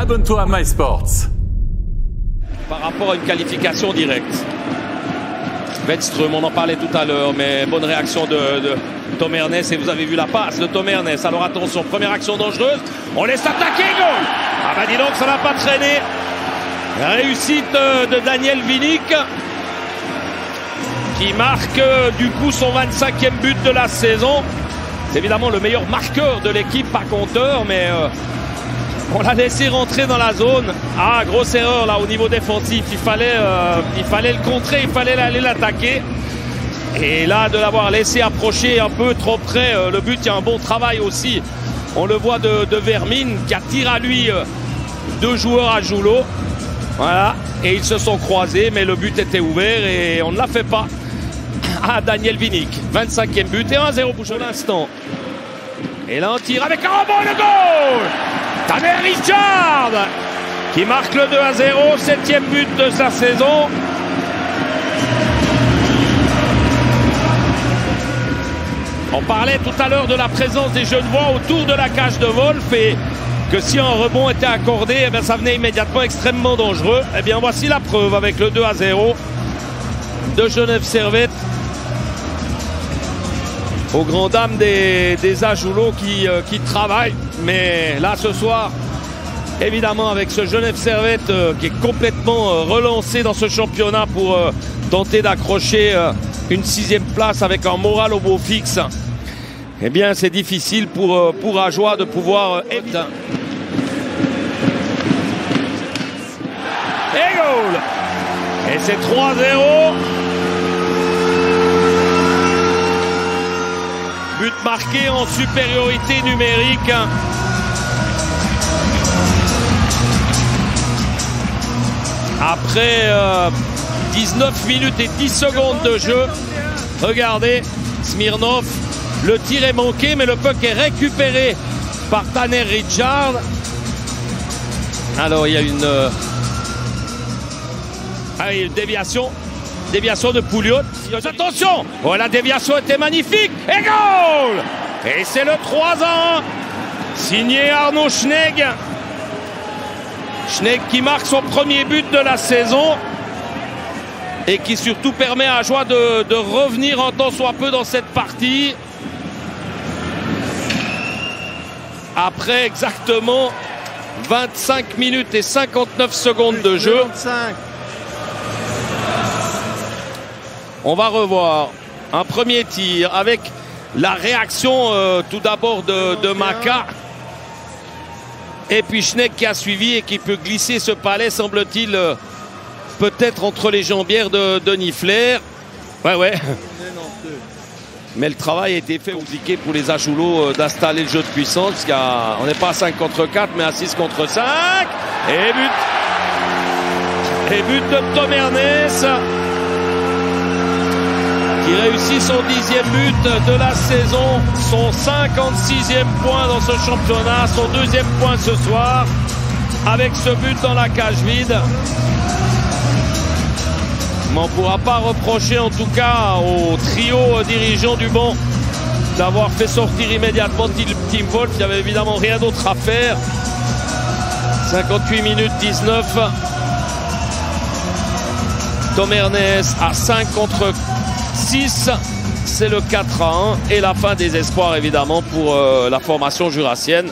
abonne-toi à MySports. Par rapport à une qualification directe. Wedström, on en parlait tout à l'heure, mais bonne réaction de Tom Ernest. Et vous avez vu la passe de Tom Ernest. Alors attention, première action dangereuse. On laisse attaquer, goal. Ah bah dis donc, ça n'a pas traîné. La réussite de Daniel Winnik, qui marque du coup son 25e but de la saison. C'est évidemment le meilleur marqueur de l'équipe, pas compteur, mais on l'a laissé rentrer dans la zone. Ah, grosse erreur là au niveau défensif. Il fallait le contrer, il fallait aller l'attaquer. Et là, de l'avoir laissé approcher un peu trop près, le but, il y a un bon travail aussi. On le voit de Vermin qui attire à lui deux joueurs à Joulot. Voilà, et ils se sont croisés, mais le but était ouvert et on ne l'a fait pas à Daniel Winnik. 25e but et 1-0 pour l'instant. Et là, on tire avec un rebond, le goal! Tanner Richard qui marque le 2-0, 7e but de sa saison. On parlait tout à l'heure de la présence des Genevois autour de la cage de Wolf et que si un rebond était accordé, eh bien, ça venait immédiatement extrêmement dangereux. Eh bien, voici la preuve avec le 2-0 de Genève Servette. Aux grandes dames des Ajoulots qui travaillent. Mais là, ce soir, évidemment, avec ce Genève Servette qui est complètement relancé dans ce championnat pour tenter d'accrocher une 6e place avec un moral au beau fixe, eh bien, c'est difficile pour Ajoie de pouvoir éviter. Et goal! Et c'est 3-0. But marqué en supériorité numérique. Après 19 minutes et 10 secondes de jeu. Regardez, Smirnov, le tir est manqué, mais le puck est récupéré par Tanner Richard. Alors, il y a une déviation. Déviation de Pouliot. Attention! Oh, la déviation était magnifique. Et goal! Et c'est le 3-1. Signé Arnaud Schnegg. Schnegg qui marque son premier but de la saison. Et qui surtout permet à Ajoie de revenir en tant soit peu dans cette partie. Après exactement 25 minutes et 59 secondes de jeu. On va revoir un premier tir avec la réaction tout d'abord de Maka. Et puis Schnegg qui a suivi et qui peut glisser ce palais, semble-t-il, peut-être entre les jambières de Nifler. Ouais. Mais le travail a été fait compliqué pour les Ajoulots d'installer le jeu de puissance. Parce qu'on n'est pas à 5 contre 4, mais à 6 contre 5. Et but de Tom Ernest, qui réussit son 10e but de la saison, son 56e point dans ce championnat, son 2e point ce soir, avec ce but dans la cage vide. Mais on ne pourra pas reprocher en tout cas au trio dirigeant du banc d'avoir fait sortir immédiatement Tim Wolf. Il n'y avait évidemment rien d'autre à faire. 58 minutes 19. Tom Ernest à 5 contre 6, c'est le 4-1 et la fin des espoirs évidemment pour la formation jurassienne.